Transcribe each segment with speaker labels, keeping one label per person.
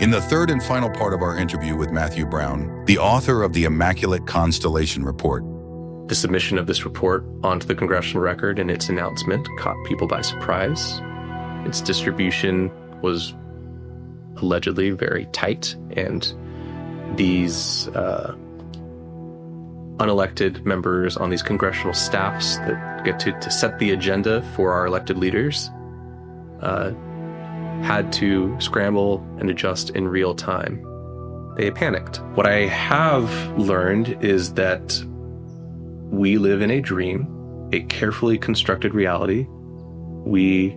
Speaker 1: In the third and final part of our interview with Matthew Brown, the author of the Immaculate Constellation report.
Speaker 2: The submission of this report onto the Congressional record and its announcement caught people by surprise. Its distribution was allegedly very tight, and these unelected members on these congressional staffs that get to set the agenda for our elected leaders had to scramble and adjust in real time. They panicked. What I have learned is that we live in a dream, a carefully constructed reality. We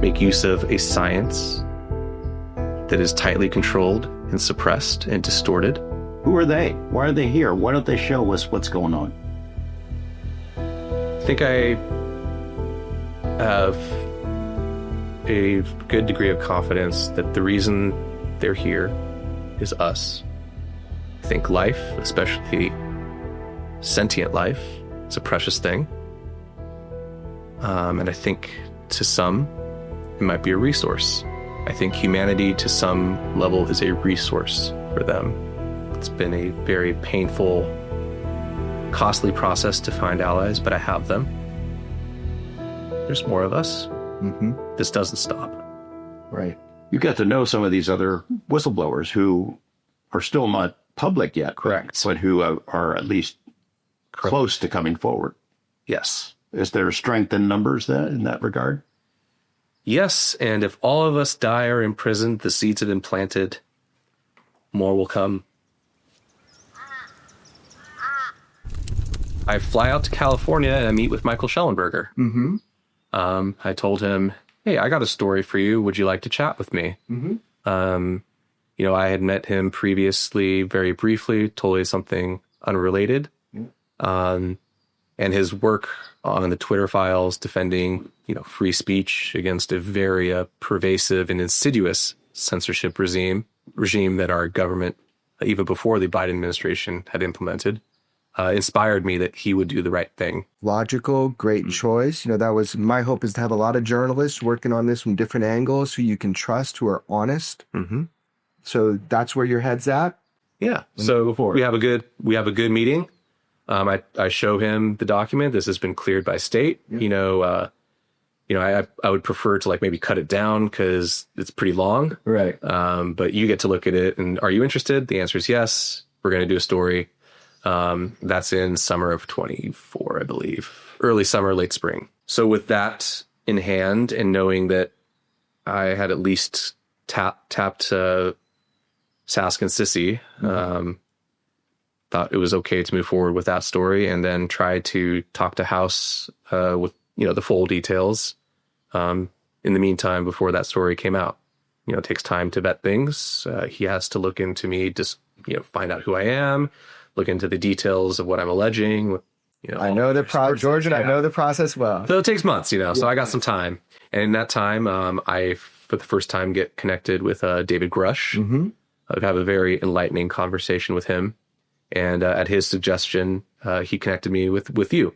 Speaker 2: make use of a science that is tightly controlled and suppressed and distorted.
Speaker 3: Who are they? Why are they here? Why don't they show us what's going on?
Speaker 2: I think I have a good degree of confidence that the reason they're here is us. I think life, especially sentient life, is a precious thing. And I think to some, it might be a resource. I think humanity to some level is a resource for them. It's been a very painful, costly process to find allies, but I have them. There's more of us. This doesn't stop.
Speaker 3: Right. You got to know some of these other whistleblowers who are still not public yet.
Speaker 2: Correct.
Speaker 3: But who are at least close to coming forward.
Speaker 2: Yes.
Speaker 3: Is there strength in numbers then in that regard?
Speaker 2: Yes, and if all of us die or imprisoned, the seeds have been planted, more will come. I fly out to California and I meet with Michael Schellenberger. I told him, hey, I got a story for you. Would you like to chat with me? I had met him previously very briefly, totally something unrelated. And his work on the Twitter files defending, free speech against a very pervasive and insidious censorship regime that our government, even before the Biden administration, had implemented, inspired me that he would do the right thing.
Speaker 4: Logical, great choice. That was my hope, is to have a lot of journalists working on this from different angles who you can trust, who are honest. So that's where your head's at?
Speaker 2: Yeah. So we have a good meeting. I show him the document. This has been cleared by state. I would prefer to maybe cut it down because it's pretty long.
Speaker 4: Right.
Speaker 2: But you get to look at it. And are you interested? The answer is yes. We're going to do a story. That's in summer of 24, I believe. Early summer, late spring. So with that in hand and knowing that I had at least tapped Sask and Sissy, thought it was okay to move forward with that story and then try to talk to House with, the full details in the meantime before that story came out. It takes time to vet things. He has to look into me, just, find out who I am, look into the details of what I'm alleging.
Speaker 4: I know the George, and I know the process well.
Speaker 2: So it takes months, so I got some time. And in that time, I, for the first time, get connected with David Grush. I have a very enlightening conversation with him. And at his suggestion, he connected me with you.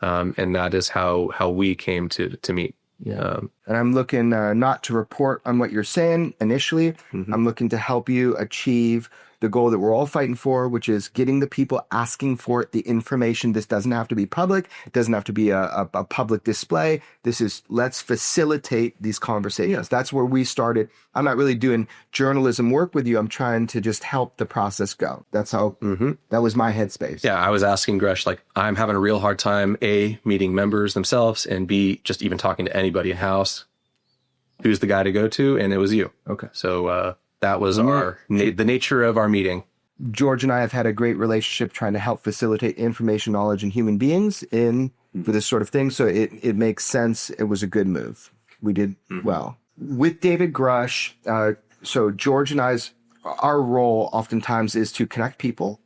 Speaker 2: And that is how we came to meet.
Speaker 4: Yeah. And I'm looking not to report on what you're saying initially. I'm looking to help you achieve the goal that we're all fighting for, which is getting the people asking for it, the information. This doesn't have to be public. It doesn't have to be a public display. This is, let's facilitate these conversations. That's where we started. I'm not really doing journalism work with you. I'm trying to just help the process go. That's how, that was my headspace.
Speaker 2: Yeah, I was asking Gresh, I'm having a real hard time, A, meeting members themselves, and B, just even talking to anybody in house. Who's the guy to go to? And it was you.
Speaker 4: Okay.
Speaker 2: So, that was the nature of our meeting.
Speaker 4: George and I have had a great relationship trying to help facilitate information, knowledge, and human beings for this sort of thing. So it makes sense. It was a good move. We did well. With David Grush, so George and our role oftentimes is to connect people.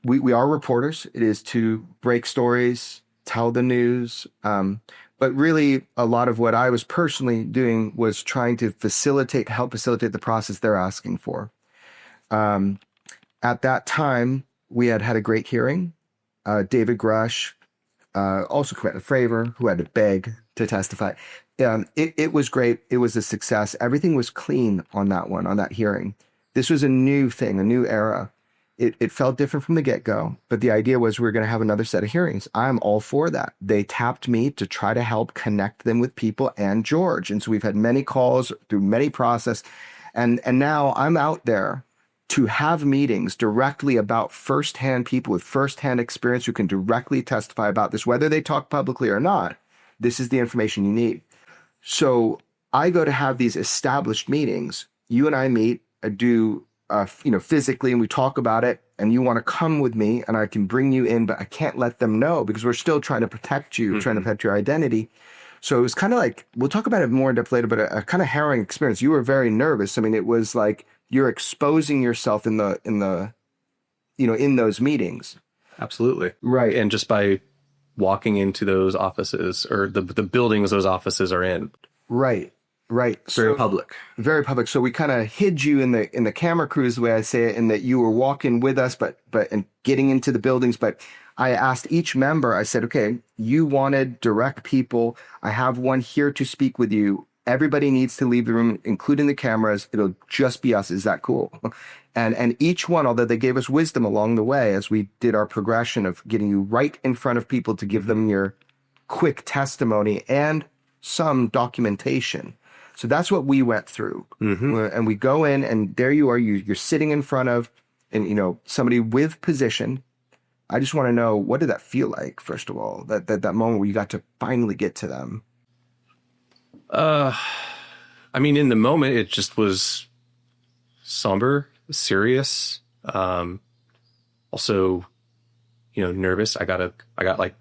Speaker 4: We are reporters. It is to break stories, tell the news, but really, a lot of what I was personally doing was trying to help facilitate the process they're asking for. At that time, we had a great hearing. David Grush also committed a favor, who had to beg to testify. It was great. It was a success. Everything was clean on that one, on that hearing. This was a new thing, a new era. It felt different from the get-go, but the idea was we were going to have another set of hearings. I'm all for that. They tapped me to try to help connect them with people and George. And so we've had many calls through many process. And now I'm out there to have meetings directly about firsthand people with firsthand experience who can directly testify about this, whether they talk publicly or not. This is the information you need. So I go to have these established meetings. You and I meet, I do physically, and we talk about it, and you want to come with me and I can bring you in, but I can't let them know because we're still trying to protect you, trying to protect your identity. So it was kind of like, we'll talk about it more in depth later, but a kind of harrowing experience. You were very nervous. I mean, it was like you're exposing yourself in those meetings.
Speaker 2: Absolutely.
Speaker 4: Right.
Speaker 2: And just by walking into those offices or the buildings those offices are in.
Speaker 4: Right. Right.
Speaker 2: Very public.
Speaker 4: Very public. So we kind of hid you in the camera crews, the way I say it, in that you were walking with us, but and getting into the buildings. But I asked each member, I said, okay, you wanted direct people. I have one here to speak with you. Everybody needs to leave the room, including the cameras. It'll just be us. Is that cool? And each one, although they gave us wisdom along the way as we did our progression of getting you right in front of people to give them your quick testimony and some documentation. So that's what we went through. And we go in and there you are, you're sitting in front of, and somebody with position. I just want to know, what did that feel like, first of all, that moment where you got to finally get to them?
Speaker 2: I mean, in the moment, it just was somber, serious. Also, nervous. I got like,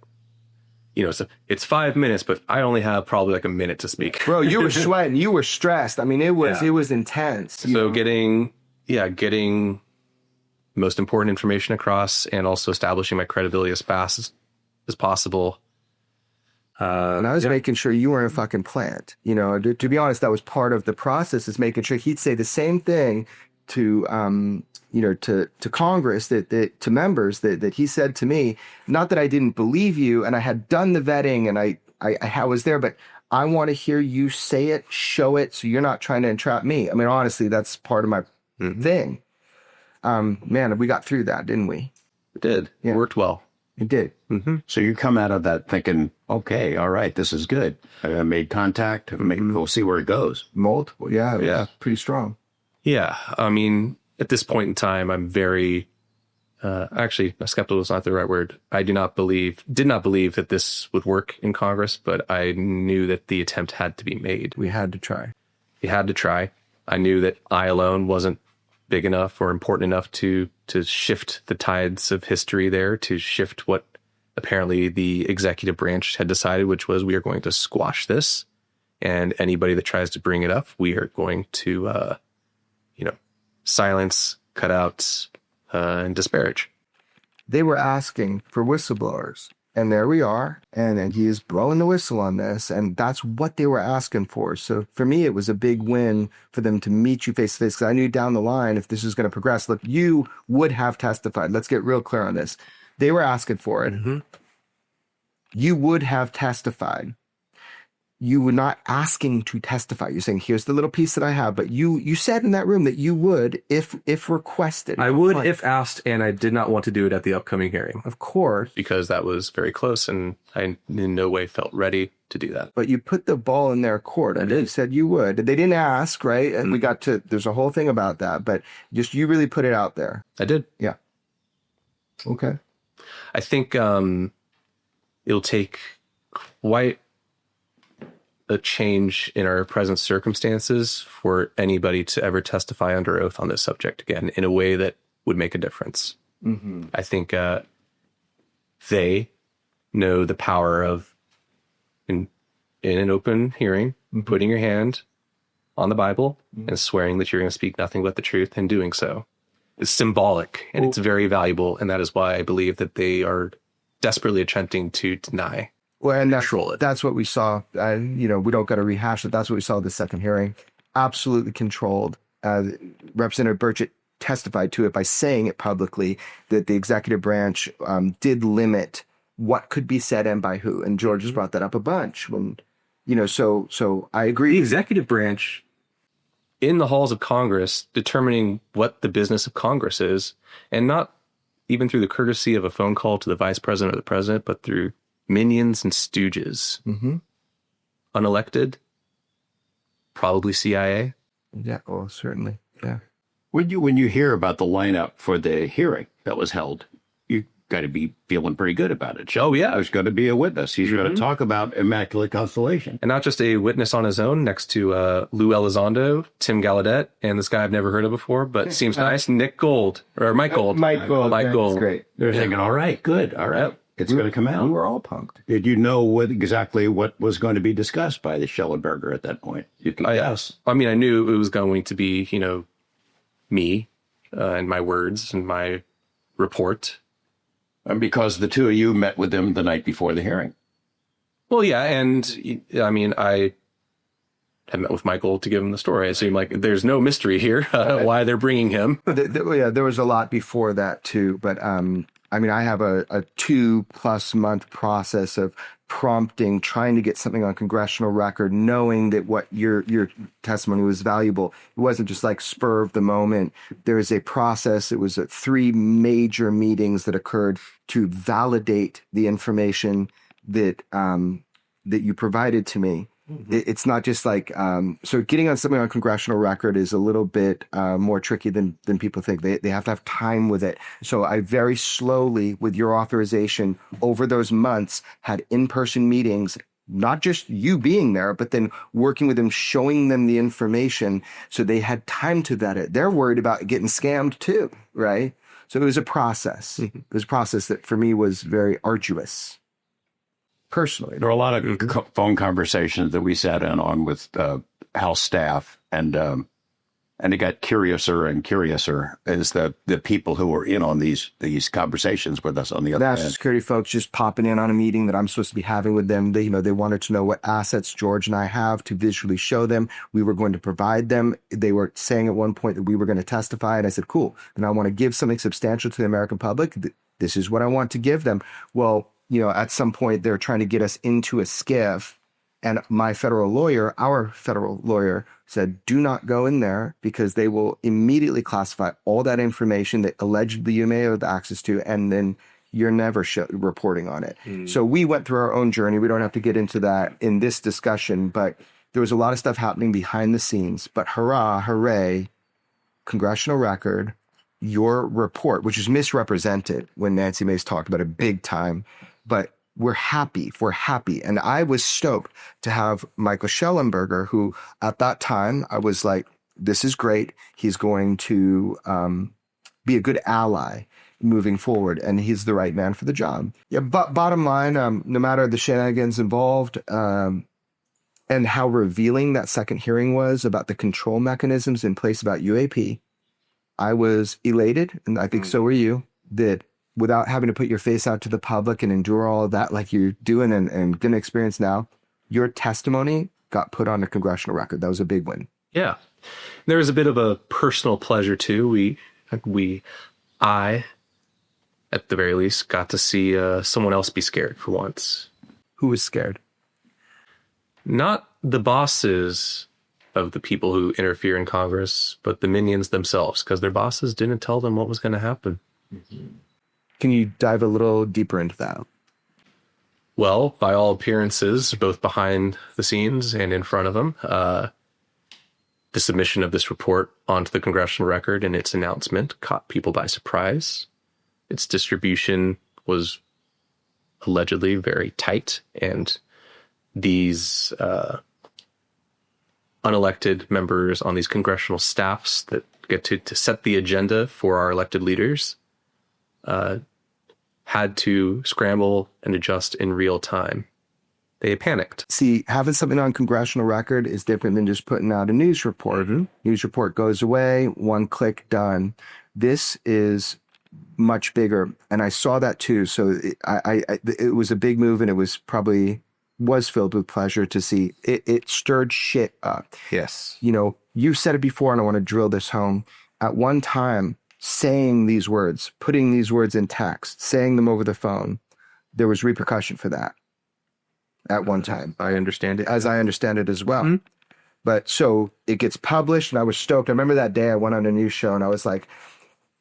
Speaker 2: it's 5 minutes, but I only have probably like a minute to speak.
Speaker 4: Bro, you were sweating. You were stressed. I mean, it was intense.
Speaker 2: So getting most important information across and also establishing my credibility as fast as possible.
Speaker 4: And I was making sure you weren't a fucking plant. To be honest, that was part of the process, is making sure he'd say the same thing to Congress, that to members that he said to me. Not that I didn't believe you, and I had done the vetting, and I was there, but I want to hear you say it, show it, so you're not trying to entrap me. I mean, honestly, that's part of my thing. Man, we got through that, didn't we?
Speaker 2: It did.
Speaker 4: Yeah.
Speaker 2: It worked well.
Speaker 4: It did.
Speaker 3: So you come out of that thinking, okay, all right, this is good. I made contact. We'll see where it goes.
Speaker 4: Multiple. Yeah. Pretty strong.
Speaker 2: Yeah. I mean, at this point in time, I'm very, actually, skeptical is not the right word. I did not believe that this would work in Congress, but I knew that the attempt had to be made.
Speaker 4: We had to try.
Speaker 2: We had to try. I knew that I alone wasn't big enough or important enough to shift the tides of history there, to shift what apparently the executive branch had decided, which was, we are going to squash this, and anybody that tries to bring it up, we are going to, silence, cut out, and disparage.
Speaker 4: They were asking for whistleblowers, and there we are, and he is blowing the whistle on this, and that's what they were asking for. So for me, it was a big win for them to meet you face to face, because I knew down the line, if this was going to progress, look, you would have testified. Let's get real clear on this. They were asking for it. You would have testified. You were not asking to testify. You're saying, here's the little piece that I have. But you said in that room that you would if requested.
Speaker 2: I would if asked, and I did not want to do it at the upcoming hearing.
Speaker 4: Of course.
Speaker 2: Because that was very close, and I in no way felt ready to do that.
Speaker 4: But you put the ball in their court. I did. You said you would. They didn't ask, right? And we got to, there's a whole thing about that. But just, you really put it out there.
Speaker 2: I did.
Speaker 4: Yeah. Okay.
Speaker 2: I think it'll take quite a change in our present circumstances for anybody to ever testify under oath on this subject again in a way that would make a difference. I think they know the power of, in an open hearing, putting your hand on the Bible and swearing that you're going to speak nothing but the truth, and doing so is symbolic, and it's very valuable. And that is why I believe that they are desperately attempting to deny.
Speaker 4: Well, and that's what we saw. We don't got to rehash it. That's what we saw at the second hearing. Absolutely controlled. Representative Burchett testified to it by saying it publicly that the executive branch did limit what could be said and by who. And George has brought that up a bunch. When So I
Speaker 2: The
Speaker 4: agree.
Speaker 2: executive branch in the halls of Congress determining what the business of Congress is, and not even through the courtesy of a phone call to the vice president or the president, but through minions and stooges.
Speaker 4: Mm-hmm.
Speaker 2: Unelected, probably CIA.
Speaker 4: Yeah, well, certainly. Yeah.
Speaker 3: When you hear about the lineup for the hearing that was held, you got to be feeling pretty good about it.
Speaker 2: Oh, yeah.
Speaker 3: There's going to be a witness. He's going to talk about Immaculate Constellation.
Speaker 2: And not just a witness on his own next to Lou Elizondo, Tim Gallaudet, and this guy I've never heard of before, but seems nice, Mike Gold.
Speaker 4: Mike Gold.
Speaker 2: Mike Gold.
Speaker 4: That's great.
Speaker 3: They're thinking, all right, good. All right. It's going to come out.
Speaker 4: We're all punked.
Speaker 3: Did you know exactly what was going to be discussed by the Schellenberger at that point? You can guess.
Speaker 2: I mean, I knew it was going to be, me and my words and my report.
Speaker 3: And because the two of you met with him the night before the hearing.
Speaker 2: Well, yeah, and I mean, I had met with Michael to give him the story. It seemed like there's no mystery here why they're bringing him.
Speaker 4: Yeah, there was a lot before that too, but I mean, I have a 2+ month process of prompting, trying to get something on congressional record, knowing that what your testimony was valuable. It wasn't just like spur of the moment. There is a process. It was 3 major meetings that occurred to validate the information that that you provided to me. It's not just like, so getting on something on congressional record is a little bit more tricky than people think. They have to have time with it. So I very slowly, with your authorization, over those months, had in-person meetings, not just you being there, but then working with them, showing them the information so they had time to vet it. They're worried about getting scammed too, right? So it was a process. It was a process that for me was very arduous. Personally,
Speaker 3: there were a lot of phone conversations that we sat in on with House staff, and it got curiouser and curiouser as the people who were in on these conversations with us on the other
Speaker 4: national
Speaker 3: end.
Speaker 4: security folks just popping in on a meeting that I'm supposed to be having with them. They wanted to know what assets George and I have to visually show them. We were going to provide them. They were saying at one point that we were going to testify, and I said, "Cool." And I want to give something substantial to the American public. This is what I want to give them. Well, at some point they're trying to get us into a skiff, and our federal lawyer said, do not go in there because they will immediately classify all that information that allegedly you may have access to, and then you're never reporting on it. So we went through our own journey. We don't have to get into that in this discussion, but there was a lot of stuff happening behind the scenes. But hooray, congressional record, your report, which is misrepresented when Nancy Mace talked about it big time, but we're happy. And I was stoked to have Michael Schellenberger, who at that time I was like, this is great. He's going to be a good ally moving forward, and he's the right man for the job. Yeah, but bottom line, no matter the shenanigans involved and how revealing that second hearing was about the control mechanisms in place about UAP, I was elated, and I think so were you, that without having to put your face out to the public and endure all of that like you're doing and going to experience now, your testimony got put on a congressional record. That was a big win.
Speaker 2: Yeah. There was a bit of a personal pleasure too. I, at the very least, got to see someone else be scared for once.
Speaker 4: Who was scared?
Speaker 2: Not the bosses of the people who interfere in Congress, but the minions themselves, because their bosses didn't tell them what was going to happen.
Speaker 4: Can you dive a little deeper into that?
Speaker 2: Well, by all appearances, both behind the scenes and in front of them, the submission of this report onto the congressional record and its announcement caught people by surprise. Its distribution was allegedly very tight, and these unelected members on these congressional staffs that get to set the agenda for our elected leaders had to scramble and adjust in real time. They panicked.
Speaker 4: See, having something on congressional record is different than just putting out a news report. News report goes away, one click, done. This is much bigger, and I saw that too. So it was a big move, and it was filled with pleasure to see. It stirred shit up.
Speaker 5: Yes.
Speaker 4: You said it before, and I want to drill this home. At one time, saying these words, putting these words in text, saying them over the phone, there was repercussion for that. at one time,
Speaker 2: I understand it.
Speaker 4: as I understand it as well. But so it gets published, and I was stoked. I remember that day I went on a news show, and I was like,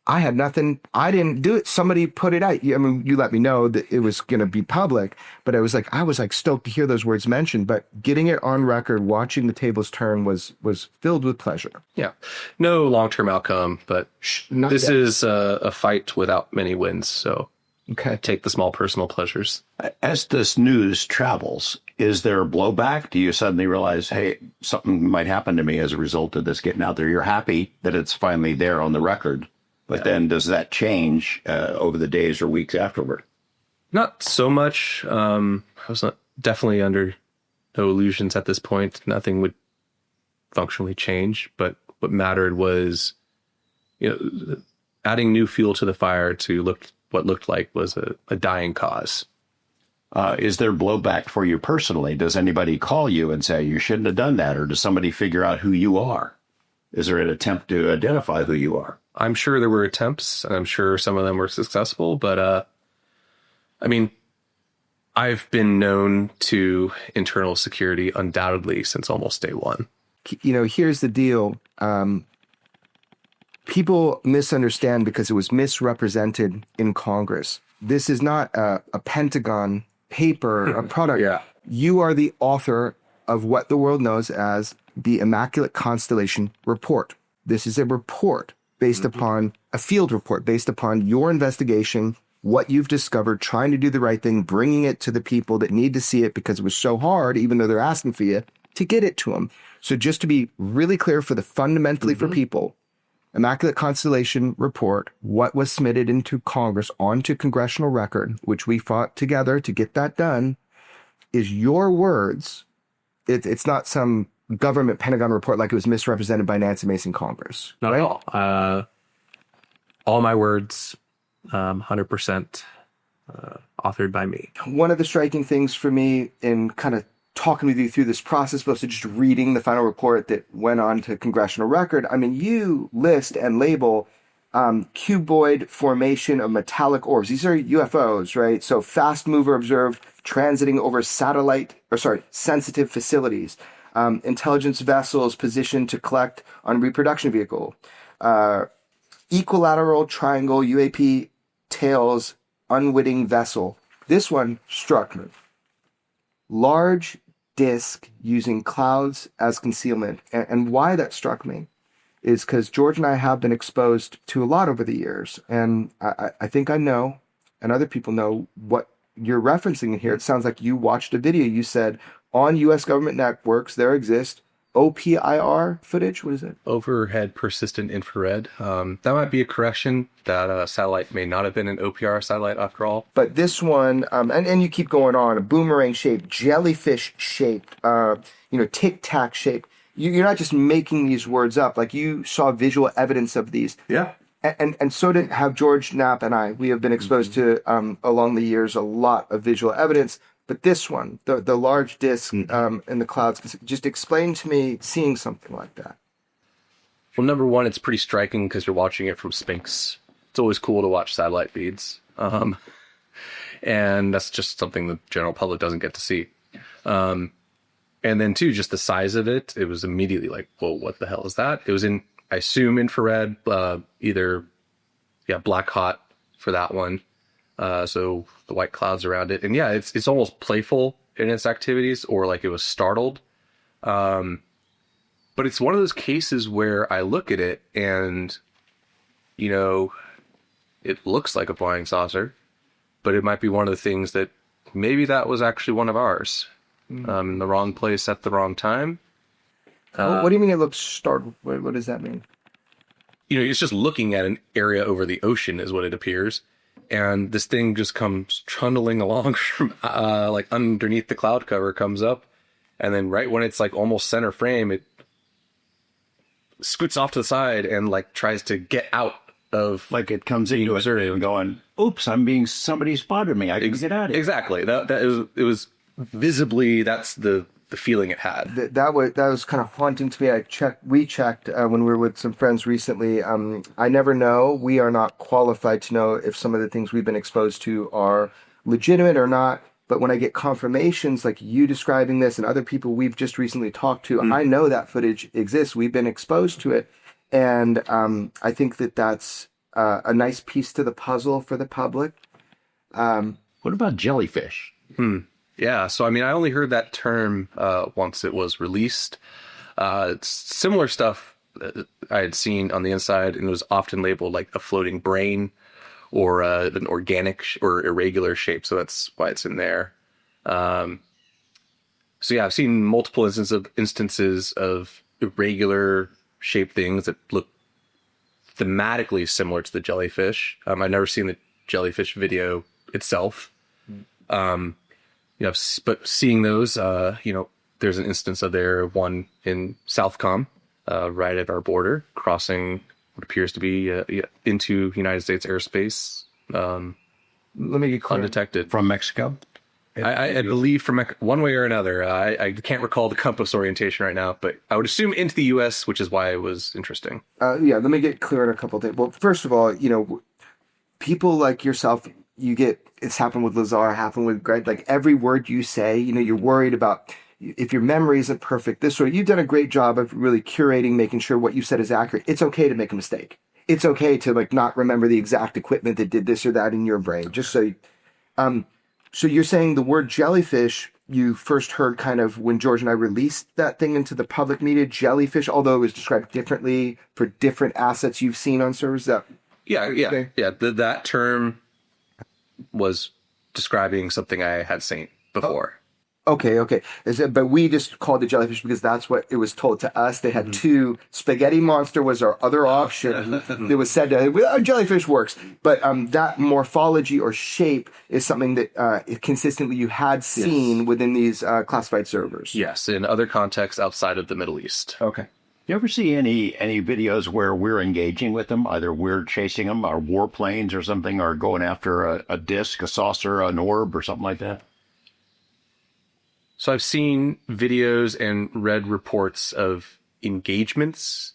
Speaker 4: I had nothing. I didn't do it. Somebody put it out. I mean, you let me know that it was going to be public, but I was like stoked to hear those words mentioned. But getting it on record, watching the tables turn was filled with pleasure.
Speaker 2: Yeah. No long-term outcome, but
Speaker 4: Not
Speaker 2: this
Speaker 4: yet.
Speaker 2: is a fight without many wins. So
Speaker 4: Okay.
Speaker 2: take the small personal pleasures.
Speaker 3: As this news travels, is there a blowback? Do you suddenly realize, hey, something might happen to me as a result of this getting out there? You're happy that it's finally there on the record, but then does that change over the days or weeks afterward?
Speaker 2: Not so much. I was not, definitely under no illusions at this point. Nothing would functionally change, but what mattered was, adding new fuel to the fire to what looked like was a dying cause.
Speaker 3: Is there blowback for you personally? Does anybody call you and say you shouldn't have done that? Or does somebody figure out who you are? Is there an attempt to identify who you are?
Speaker 2: I'm sure there were attempts, and I'm sure some of them were successful, but I mean, I've been known to internal security undoubtedly since almost day one.
Speaker 4: Here's the deal. People misunderstand because it was misrepresented in Congress. This is not a Pentagon paper, a product.
Speaker 2: Yeah.
Speaker 4: You are the author of what the world knows as the Immaculate Constellation report. This is a report based upon a field report, based upon your investigation, what you've discovered, trying to do the right thing, bringing it to the people that need to see it because it was so hard, even though they're asking for you, to get it to them. So just to be really clear fundamentally for people, Immaculate Constellation report, what was submitted into Congress onto Congressional record, which we fought together to get that done, is your words. It's not some government Pentagon report like it was misrepresented by Nancy Mason Congress.
Speaker 5: Not at all. All my words, 100% authored by me.
Speaker 4: One of the striking things for me in kind of talking with you through this process, but also just reading the final report that went on to Congressional record, I mean, you list and label cuboid formation of metallic orbs. These are UFOs, right? So fast mover observed transiting over sensitive facilities. Intelligence vessels positioned to collect on reproduction vehicle. Equilateral triangle UAP tails unwitting vessel. This one struck me. Large disk using clouds as concealment. And why that struck me is because George and I have been exposed to a lot over the years. And I think I know, and other people know, what you're referencing in here. It sounds like you watched a video. You said on U.S. government networks, there exists OPIR footage. What is it?
Speaker 2: Overhead persistent infrared. That might be a correction. That satellite may not have been an OPR satellite after all.
Speaker 4: But this one, and you keep going on, a boomerang shaped, jellyfish shaped, tic tac shaped. You're not just making these words up. Like, you saw visual evidence of these.
Speaker 5: Yeah.
Speaker 4: And so did have George Knapp and I. We have been exposed to, along the years, a lot of visual evidence. But this one, the large disc in the clouds, just explain to me seeing something like that.
Speaker 2: Well, number one, it's pretty striking because you're watching it from space. It's always cool to watch satellite feeds. And that's just something the general public doesn't get to see. And then, too, just the size of it, it was immediately like, whoa, what the hell is that? It was in, I assume, infrared, black hot for that one. So the white clouds around it. And yeah, it's almost playful in its activities, or like it was startled. But it's one of those cases where I look at it and, it looks like a flying saucer, but it might be one of the things that maybe that was actually one of ours. In the wrong place at the wrong time.
Speaker 4: What do you mean it looks startled? What does that mean?
Speaker 2: It's just looking at an area over the ocean is what it appears. And this thing just comes trundling along from like underneath the cloud cover, comes up. And then right when it's like almost center frame, it scoots off to the side and like tries to get out of.
Speaker 3: Like it comes into it and going, oops, somebody spotted me. I can get out of here.
Speaker 2: Exactly. It was visibly, that's the feeling it had.
Speaker 4: That was kind of haunting to me. We checked when we were with some friends recently. I never know. We are not qualified to know if some of the things we've been exposed to are legitimate or not. But when I get confirmations like you describing this and other people we've just recently talked to, I know that footage exists. We've been exposed to it. And I think that that's a nice piece to the puzzle for the public.
Speaker 3: What about jellyfish?
Speaker 2: Yeah, so I mean, I only heard that term once it was released. It's similar stuff that I had seen on the inside, and it was often labeled like a floating brain or an organic or irregular shape, so that's why it's in there. So yeah, I've seen multiple instances of irregular shaped things that look thematically similar to the jellyfish. I've never seen the jellyfish video itself. But seeing those, there's an instance of one in Southcom, right at our border, crossing what appears to be into United States airspace.
Speaker 4: Let me get clear.
Speaker 2: Undetected.
Speaker 3: From Mexico?
Speaker 2: I believe from one way or another. I can't recall the compass orientation right now, but I would assume into the U.S., which is why it was interesting.
Speaker 4: Let me get clear on a couple of things. Well, first of all, people like yourself, it's happened with Lazar, happened with Greg, like every word you say, you're worried about if your memory isn't perfect, you've done a great job of really curating, making sure what you said is accurate. It's okay to make a mistake. It's okay to not remember the exact equipment that did this or that in your brain. Just so you're saying the word jellyfish, you first heard kind of when George and I released that thing into the public media, jellyfish, although it was described differently for different assets you've seen on servers.
Speaker 2: That term was describing something I had seen before.
Speaker 4: Okay. But we just called it jellyfish because that's what it was told to us. They had two. Spaghetti monster was our other option. It was said to, jellyfish works. But that morphology or shape is something that consistently you had seen within these classified servers.
Speaker 2: Yes, in other contexts outside of the Middle East.
Speaker 4: Okay.
Speaker 3: You ever see any videos where we're engaging with them? Either we're chasing them, our warplanes or something, or going after a disc, a saucer, an orb, or something like that?
Speaker 2: So I've seen videos and read reports of engagements,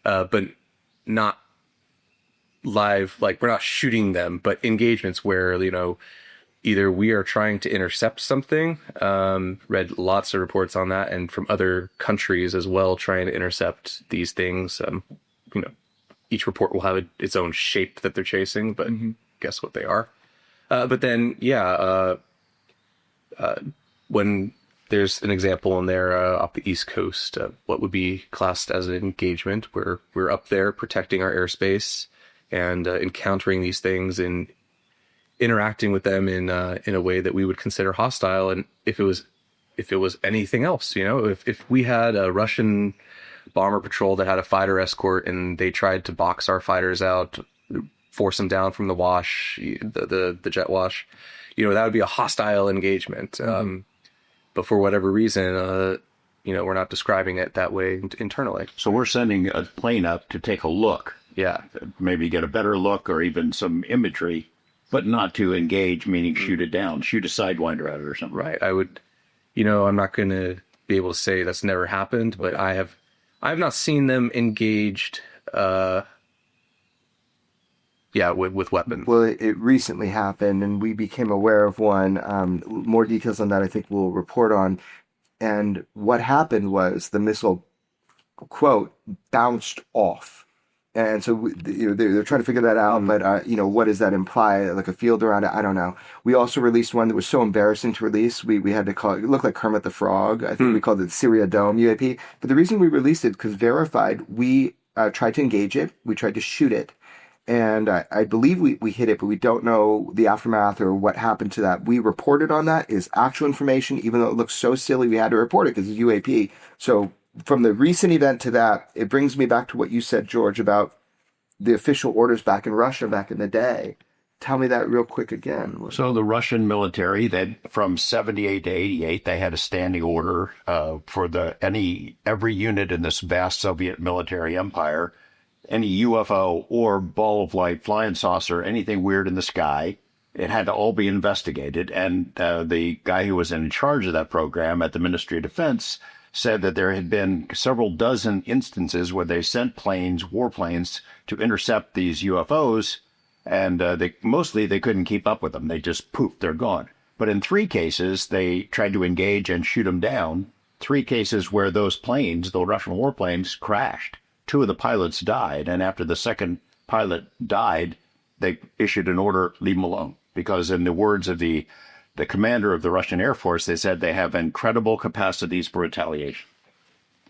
Speaker 2: but not live, like we're not shooting them, but engagements where, either we are trying to intercept something, read lots of reports on that, and from other countries as well, trying to intercept these things. Each report will have its own shape that they're chasing, but guess what they are. But then, when there's an example in there off the East Coast of what would be classed as an engagement, where we're up there protecting our airspace and encountering these things and interacting with them in a way that we would consider hostile. And if it was anything else, if we had a Russian bomber patrol that had a fighter escort and they tried to box our fighters out, force them down from the wash, the jet wash, that would be a hostile engagement. But for whatever reason, we're not describing it that way internally.
Speaker 3: So we're sending a plane up to take a look.
Speaker 2: Yeah.
Speaker 3: Maybe get a better look or even some imagery, but not to engage, meaning shoot it down, shoot a Sidewinder at it or something.
Speaker 2: Right. I would, I'm not going to be able to say that's never happened, but I have not seen them engaged, with weapons.
Speaker 4: Well, it recently happened, and we became aware of one. More details on that I think we'll report on. And what happened was the missile, quote, bounced off. And so they're trying to figure that out. But, what does that imply? Like a field around it? I don't know. We also released one that was so embarrassing to release. We had to call it looked like Kermit the Frog. I think we called it Syria Dome UAP. But the reason we released it, because verified, we tried to engage it. We tried to shoot it. And I believe we hit it, but we don't know the aftermath or what happened to that. We reported on that is actual information, even though it looks so silly, we had to report it because it's UAP. So from the recent event to that, it brings me back to what you said, George, about the official orders back in Russia back in the day. Tell me that real quick again.
Speaker 3: So the Russian military, from 78 to 88, they had a standing order for every unit in this vast Soviet military empire. Any UFO or ball of light, flying saucer, anything weird in the sky, it had to all be investigated. And the guy who was in charge of that program at the Ministry of Defense said that there had been several dozen instances where they sent warplanes, to intercept these UFOs, and they couldn't keep up with them. They just poof, they're gone. But in 3 cases, they tried to engage and shoot them down. 3 cases where those planes, the Russian warplanes, crashed. 2 of the pilots died, and after the second pilot died, they issued an order, leave them alone. Because in the words of the commander of the Russian Air Force, they said they have incredible capacities for retaliation.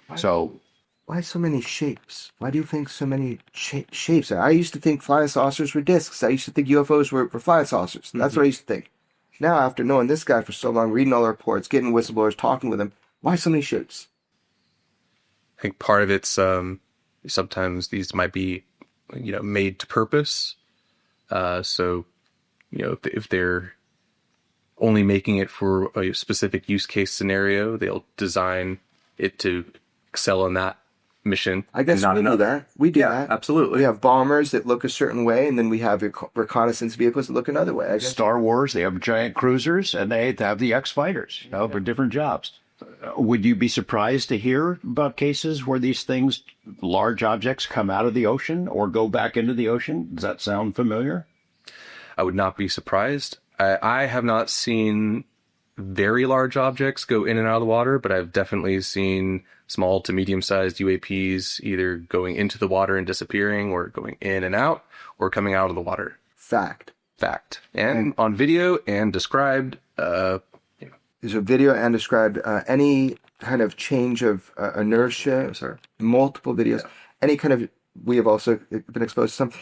Speaker 4: Why so many shapes? Why do you think so many shapes? I used to think flying saucers were discs. I used to think UFOs were flying saucers. That's what I used to think. Now, after knowing this guy for so long, reading all the reports, getting whistleblowers, talking with him, why so many shapes?
Speaker 2: I think part of it's sometimes these might be, made to purpose. So, if they're only making it for a specific use case scenario, they'll design it to excel in that mission.
Speaker 4: I guess we do that. We do that.
Speaker 5: Absolutely.
Speaker 4: We have bombers that look a certain way, and then we have reconnaissance vehicles that look another way. I guess.
Speaker 3: Star Wars, they have giant cruisers, and they have the X-fighters, for different jobs. Would you be surprised to hear about cases where these things, large objects, come out of the ocean or go back into the ocean? Does that sound familiar?
Speaker 2: I would not be surprised. I have not seen very large objects go in and out of the water, but I've definitely seen small to medium-sized UAPs either going into the water and disappearing, or going in and out, or coming out of the water.
Speaker 4: Fact.
Speaker 2: And on video and described.
Speaker 4: There's a video and described any kind of change of inertia.
Speaker 2: Yes, sir.
Speaker 4: Multiple videos. Any kind of, we have also been exposed to some.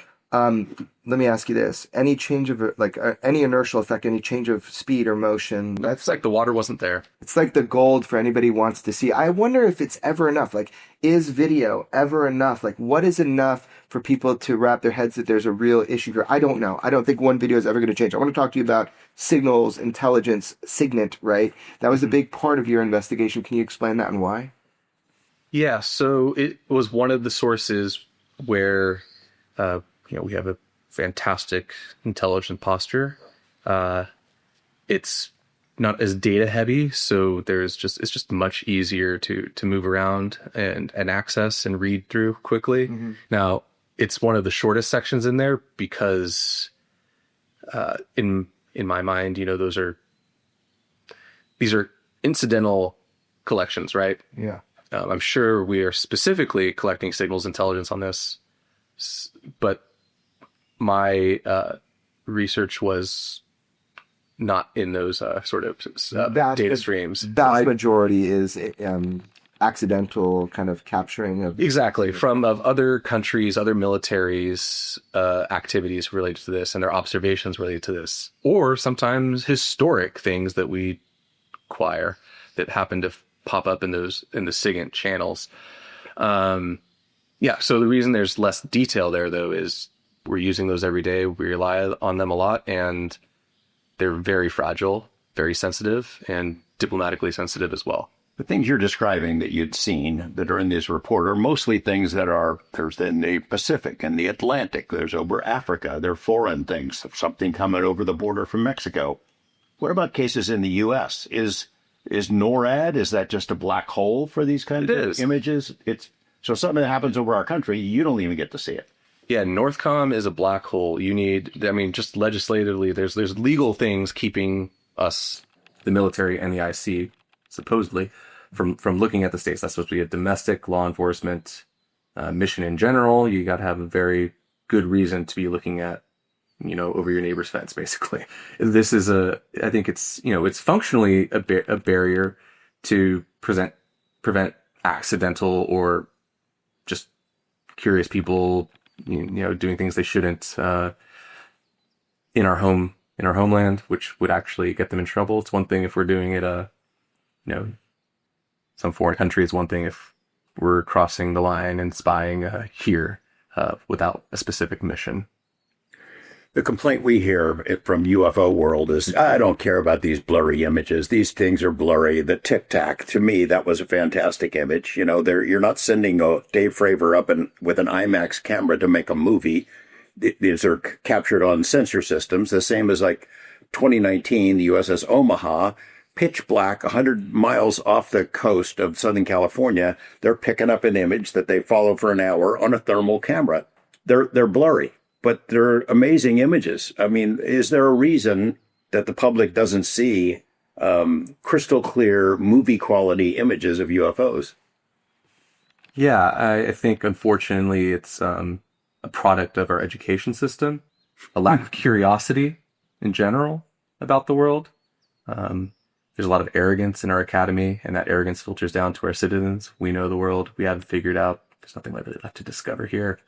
Speaker 4: Let me ask you this: any change of any inertial effect, any change of speed or motion?
Speaker 2: That's like the water wasn't there.
Speaker 4: It's like the gold for anybody who wants to see. I wonder if it's ever enough. Like, is video ever enough? Like, what is enough for people to wrap their heads that there's a real issue here? I don't know. I don't think one video is ever going to change. I want to talk to you about signals, intelligence, SIGINT, right? That was a big part of your investigation. Can you explain that and why? Yeah,
Speaker 2: so it was one of the sources where, we have a fantastic intelligent posture. It's not as data heavy, so it's just much easier to move around and access and read through quickly. Mm-hmm. Now, it's one of the shortest sections in there because in my mind, these are incidental collections, right?
Speaker 4: Yeah.
Speaker 2: I'm sure we are specifically collecting signals intelligence on this, but my research was not in those sort of data streams.
Speaker 4: Vast majority is accidental kind of capturing of...
Speaker 2: Exactly. Of other countries, other militaries' activities related to this and their observations related to this. Or sometimes historic things that we acquire that happen to pop up in the SIGINT channels. So the reason there's less detail there, though, is we're using those every day. We rely on them a lot, and they're very fragile, very sensitive, and diplomatically sensitive as well.
Speaker 3: The things you're describing that you'd seen that are in this report are mostly things there's in the Pacific and the Atlantic. There's over Africa. They're foreign things, something coming over the border from Mexico. What about cases in the U.S.? Is NORAD, is that just a black hole for these kinds of images? So something that happens over our country, you don't even get to see it.
Speaker 2: Yeah, Northcom is a black hole. Just legislatively, there's legal things keeping us,
Speaker 5: the military and the IC, supposedly, from looking at the states. That's supposed to be a domestic law enforcement mission in general. You got to have a very good reason to be looking at, over your neighbor's fence, basically. This is I think it's functionally a barrier to prevent accidental or just curious people, doing things they shouldn't in our homeland, which would actually get them in trouble. It's one thing if we're doing it, some foreign country. It's one thing if we're crossing the line and spying here without a specific mission.
Speaker 3: The complaint we hear from UFO world is, I don't care about these blurry images. These things are blurry. The Tic Tac, to me, that was a fantastic image. You're not sending Dave Fravor up with an IMAX camera to make a movie. These are captured on sensor systems, the same as like 2019, the USS Omaha, pitch black, 100 miles off the coast of Southern California. They're picking up an image that they follow for an hour on a thermal camera. They're blurry, but they're amazing images. I mean, is there a reason that the public doesn't see crystal clear movie quality images of UFOs.
Speaker 5: Yeah, I think unfortunately it's a product of our education system, a lack of curiosity in general about the world. There's a lot of arrogance in our academy, and that arrogance filters down to our citizens. We know the world. We haven't figured out. There's nothing really left to discover here.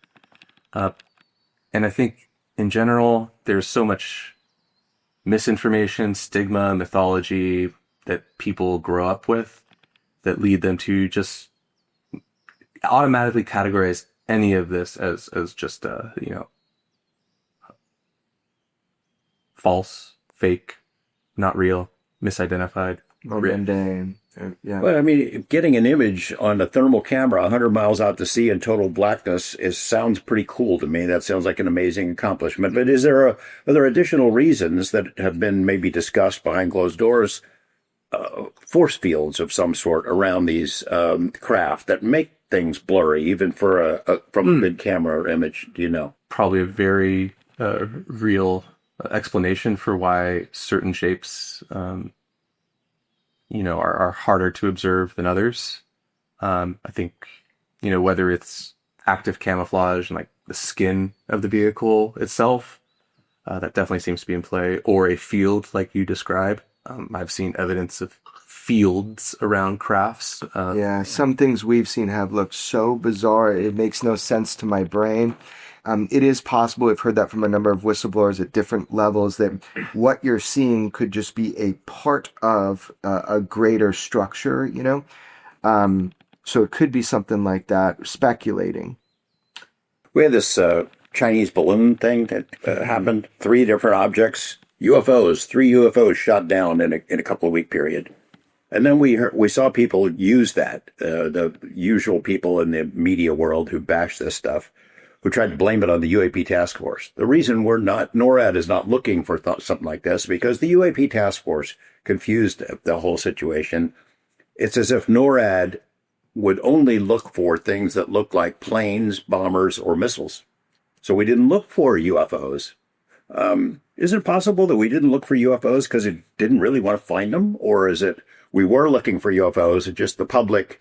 Speaker 5: And I think in general, there's so much misinformation, stigma, mythology that people grow up with that lead them to just automatically categorize any of this as just false, fake, not real, misidentified,
Speaker 4: Or mundane. Yeah.
Speaker 3: Well, I mean, getting an image on a thermal camera 100 miles out to sea in total blackness sounds pretty cool to me. That sounds like an amazing accomplishment. But are there additional reasons that have been maybe discussed behind closed doors, force fields of some sort around these craft that make things blurry, even for from a good camera image? Do you know?
Speaker 5: Probably a very real explanation for why certain shapes are harder to observe than others. I think, whether it's active camouflage and like the skin of the vehicle itself, that definitely seems to be in play, or a field like you describe. I've seen evidence of fields around crafts.
Speaker 4: Yeah, some things we've seen have looked so bizarre, it makes no sense to my brain. It is possible, I've heard that from a number of whistleblowers at different levels, that what you're seeing could just be a part of a greater structure, So it could be something like that, speculating.
Speaker 3: We had this Chinese balloon thing that happened. 3 different objects, UFOs, 3 UFOs shot down in a couple of week period. And then we saw people use that, the usual people in the media world who bash this stuff, who tried to blame it on the UAP task force. The reason NORAD is not looking for something like this, because the UAP task force confused the whole situation. It's as if NORAD would only look for things that look like planes, bombers, or missiles. So we didn't look for UFOs. Is it possible that we didn't look for UFOs because it didn't really want to find them? Or is it we were looking for UFOs and just the public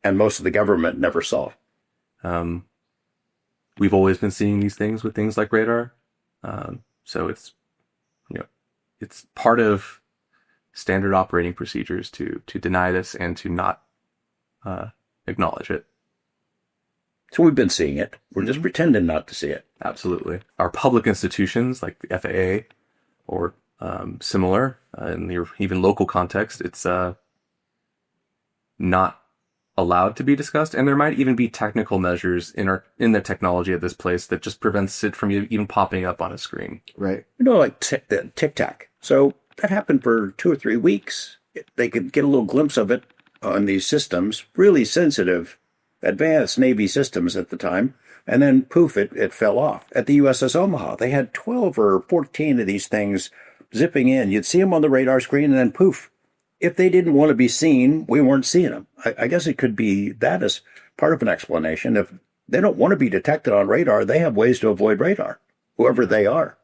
Speaker 3: and most of the government never saw?
Speaker 5: We've always been seeing these things with things like radar. So it's part of standard operating procedures to deny this and to not acknowledge it.
Speaker 3: So we've been seeing it. We're just pretending not to see it.
Speaker 5: Absolutely. Our public institutions like the FAA or similar in the even local context, it's not allowed to be discussed, and there might even be technical measures in the technology at this place that just prevents it from even popping up on a screen.
Speaker 4: Right.
Speaker 3: Like Tic Tac. So that happened for 2 or 3 weeks. They could get a little glimpse of it on these systems, really sensitive, advanced Navy systems at the time, and then poof, it fell off. At the USS Omaha, they had 12 or 14 of these things zipping in. You'd see them on the radar screen, and then poof. If they didn't want to be seen, we weren't seeing them. I guess it could be that as part of an explanation. If they don't want to be detected on radar, they have ways to avoid radar, whoever they are.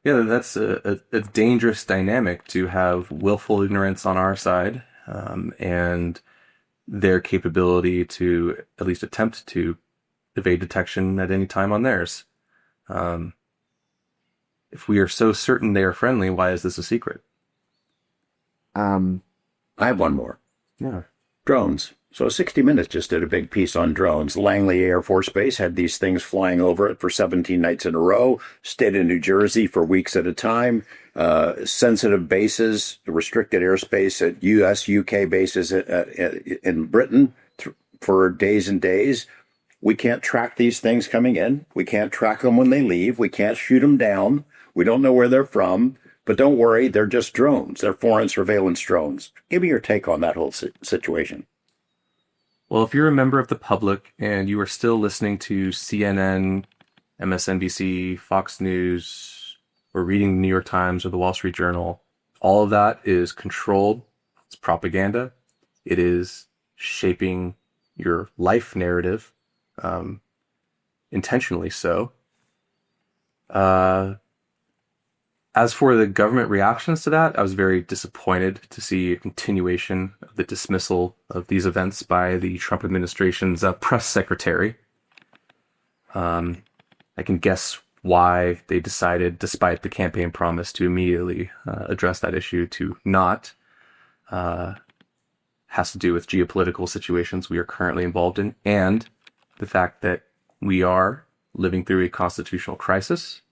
Speaker 5: Yeah, that's a dangerous dynamic to have willful ignorance on our side and their capability to at least attempt to evade detection at any time on theirs. If we are so certain they are friendly, why is this a secret?
Speaker 3: I have one more.
Speaker 5: Yeah.
Speaker 3: Drones. So 60 Minutes just did a big piece on drones. Langley Air Force Base had these things flying over it for 17 nights in a row, stayed in New Jersey for weeks at a time, sensitive bases, restricted airspace at US, UK bases in Britain for days and days. We can't track these things coming in. We can't track them when they leave. We can't shoot them down. We don't know where they're from. But don't worry, they're just drones. They're foreign surveillance drones. Give me your take on that whole situation.
Speaker 5: Well, if you're a member of the public and you are still listening to CNN, MSNBC, Fox News, or reading the New York Times or the Wall Street Journal, all of that is controlled. It's propaganda. It is shaping your life narrative, intentionally so. As for the government reactions to that, I was very disappointed to see a continuation of the dismissal of these events by the Trump administration's press secretary. I can guess why they decided, despite the campaign promise to immediately address that issue, to not. Has to do with geopolitical situations we are currently involved in, and the fact that we are living through a constitutional crisis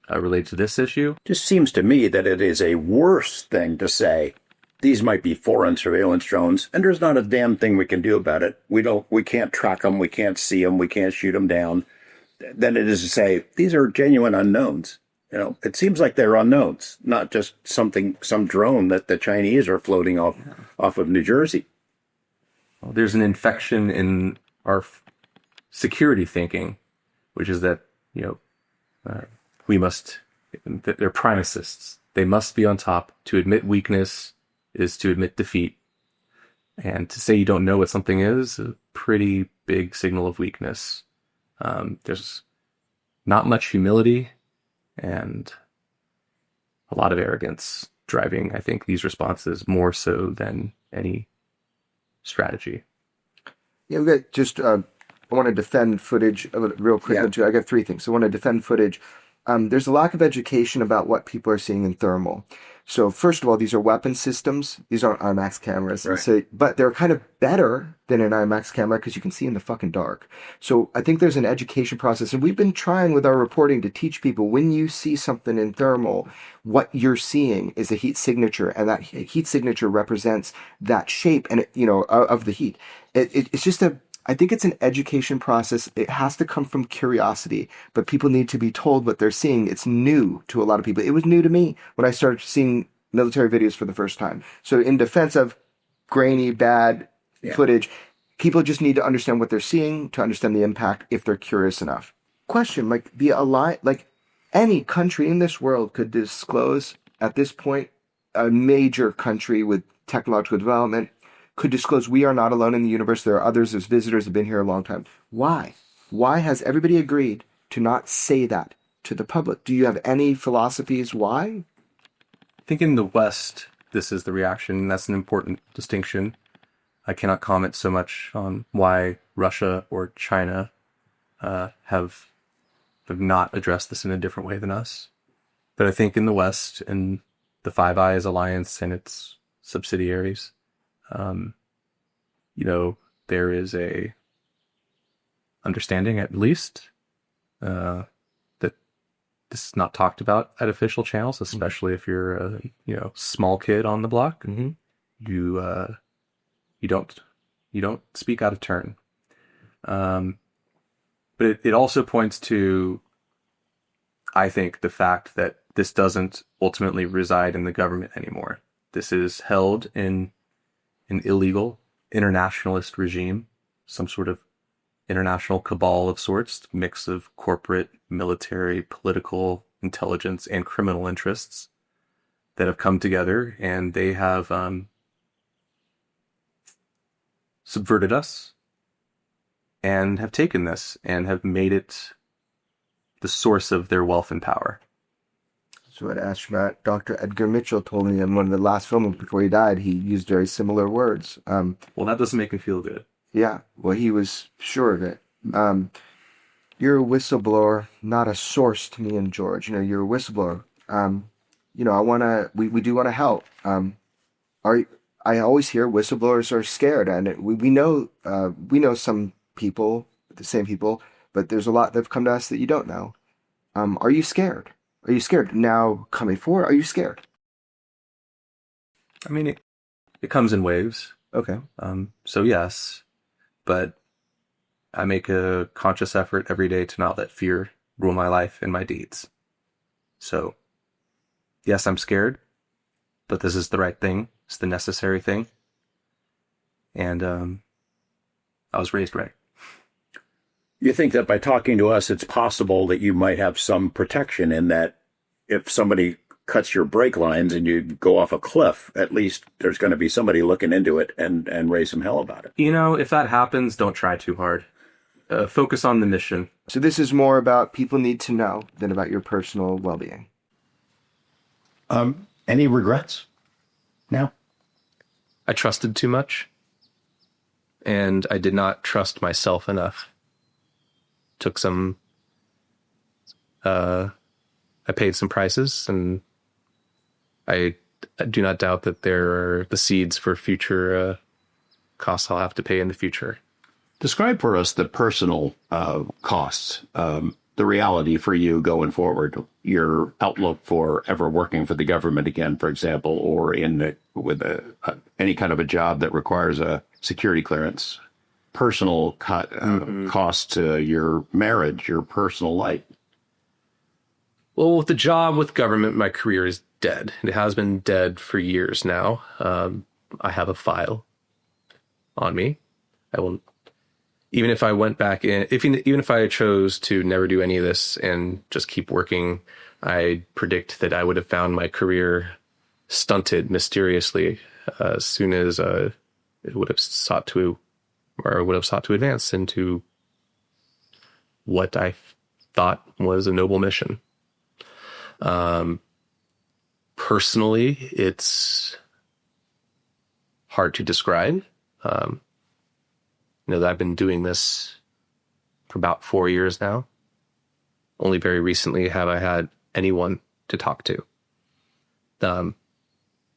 Speaker 5: related to this issue.
Speaker 3: Just seems to me that it is a worse thing to say these might be foreign surveillance drones, and there's not a damn thing we can do about it. We can't track them, we can't see them, we can't shoot them down. Than it is to say these are genuine unknowns. It seems like they're unknowns, not just some drone that the Chinese are floating off of New Jersey.
Speaker 5: Well, there's an infection in our security thinking, which is that we must. They're primicists. They must be on top. To admit weakness is to admit defeat, and to say you don't know what something is a pretty big signal of weakness. There's not much humility and a lot of arrogance driving, I think, these responses more so than any strategy.
Speaker 4: Yeah, we got just, I want to defend footage real quick. Yeah. I got three things. I want to defend footage. There's a lack of education about what people are seeing in thermal. So first of all, these are weapon systems. These aren't IMAX cameras. Right. So, but they're kind of better than an IMAX camera because you can see in the fucking dark. So I think there's an education process. And we've been trying with our reporting to teach people when you see something in thermal, what you're seeing is a heat signature. And that heat signature represents that shape and of the heat. It's just I think it's an education process. It has to come from curiosity, but people need to be told what they're seeing. It's new to a lot of people. It was new to me when I started seeing military videos for the first time. So in defense of grainy, bad footage, people just need to understand what they're seeing to understand the impact if they're curious enough. Question, any country in this world could disclose at this point, a major country with technological development could disclose we are not alone in the universe. There are others. There's visitors who have been here a long time. Why? Why has everybody agreed to not say that to the public? Do you have any philosophies why?
Speaker 5: I think in the West, this is the reaction. That's an important distinction. I cannot comment so much on why Russia or China have not addressed this in a different way than us. But I think in the West, in the Five Eyes Alliance and its subsidiaries, there is a understanding, at least, that this is not talked about at official channels, especially if you're a small kid on the block. Mm-hmm. You don't speak out of turn. But it also points to, I think, the fact that this doesn't ultimately reside in the government anymore. This is held in an illegal internationalist regime, some sort of international cabal of sorts, mix of corporate, military, political, intelligence, and criminal interests that have come together, and they have subverted us and have taken this and have made it the source of their wealth and power.
Speaker 4: So what astronaut Dr. Edgar Mitchell told me in one of the last films before he died, he used very similar words.
Speaker 5: Well, that doesn't make me feel good. Yeah,
Speaker 4: well, he was sure of it. You're a whistleblower, not a source to me and George. You're a whistleblower. We do want to help. I always hear whistleblowers are scared, and we know some people, the same people, but there's a lot that have come to us that you don't know. Are you scared? Are you scared now coming forward? Are you scared?
Speaker 5: I mean, it comes in waves.
Speaker 4: Okay.
Speaker 5: So yes, but I make a conscious effort every day to not let fear rule my life and my deeds. So yes, I'm scared, but this is the right thing. It's the necessary thing. And I was raised right.
Speaker 3: You think that by talking to us, it's possible that you might have some protection in that if somebody cuts your brake lines and you go off a cliff, at least there's going to be somebody looking into it and raise some hell about it.
Speaker 5: If that happens, don't try too hard. Focus on the mission.
Speaker 4: So this is more about people need to know than about your personal well-being.
Speaker 3: Any regrets now?
Speaker 2: I trusted too much, and I did not trust myself enough. Took some, I paid some prices, and I do not doubt that there are the seeds for future costs I'll have to pay in the future.
Speaker 3: Describe for us the personal costs, the reality for you going forward, your outlook for ever working for the government again, for example, or with any kind of a job that requires a security clearance, personal costs to your marriage, your personal life.
Speaker 2: Well, with the job with government, my career is dead. It has been dead for years now. I have a file on me. I will, even if I went back in, even if I chose to never do any of this and just keep working, I predict that I would have found my career stunted mysteriously as soon as it would have sought to advance into what I thought was a noble mission. Personally, it's hard to describe. That I've been doing this for about 4 years now. Only very recently have I had anyone to talk to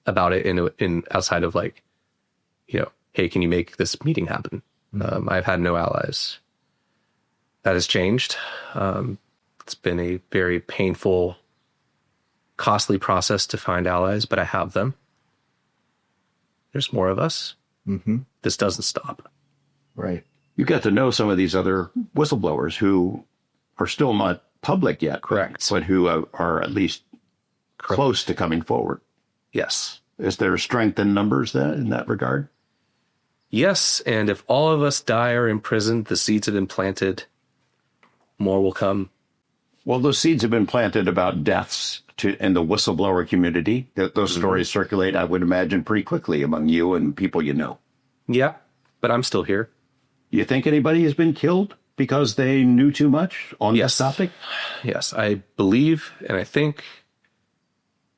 Speaker 2: about it in outside of like, hey, can you make this meeting happen? I've had no allies. That has changed. It's been a very painful, costly process to find allies, but I have them. There's more of us.
Speaker 4: Mm-hmm.
Speaker 2: This doesn't stop.
Speaker 4: Right.
Speaker 3: You got to know some of these other whistleblowers who are still not public yet.
Speaker 2: Correct.
Speaker 3: But who are at least close to coming forward.
Speaker 2: Yes.
Speaker 3: Is there strength in numbers then in that regard?
Speaker 2: Yes, and if all of us die or imprisoned, the seeds have been planted, more will come.
Speaker 3: Well, those seeds have been planted about deaths in the whistleblower community. Those stories circulate, I would imagine, pretty quickly among you and people you know.
Speaker 2: Yeah, but I'm still here.
Speaker 3: You think anybody has been killed because they knew too much on this topic?
Speaker 2: Yes, I believe and I think,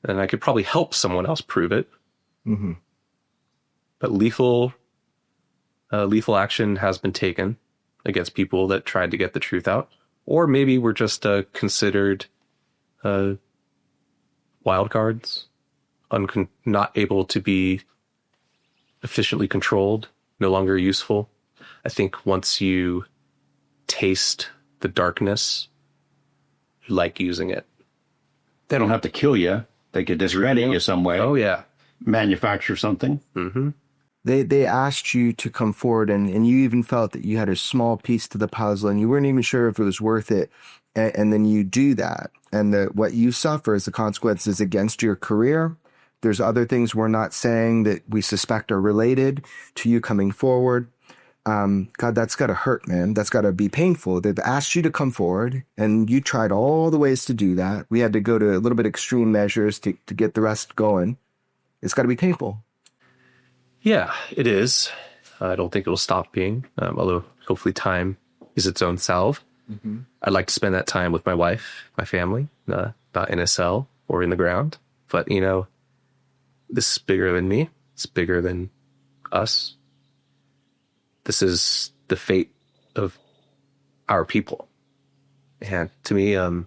Speaker 2: and I could probably help someone else prove it.
Speaker 4: Mm-hmm.
Speaker 2: But lethal action has been taken against people that tried to get the truth out. Or maybe we're just considered wild cards, not able to be efficiently controlled, no longer useful. I think once you taste the darkness, you like using it.
Speaker 3: They don't have to kill you. They could discredit you some way.
Speaker 2: Oh, yeah.
Speaker 3: Manufacture something.
Speaker 2: Mm-hmm.
Speaker 4: They asked you to come forward, and you even felt that you had a small piece to the puzzle, and you weren't even sure if it was worth it. And then you do that, and what you suffer is the consequences against your career. There's other things we're not saying that we suspect are related to you coming forward. God, that's got to hurt, man. That's got to be painful. They've asked you to come forward, and you tried all the ways to do that. We had to go to a little bit extreme measures to get the rest going. It's got to be painful.
Speaker 2: Yeah, it is. I don't think it'll stop being, although hopefully time is its own salve. Mm-hmm. I'd like to spend that time with my wife, my family, not in a cell or in the ground. But, this is bigger than me. It's bigger than us. This is the fate of our people. And to me, I'm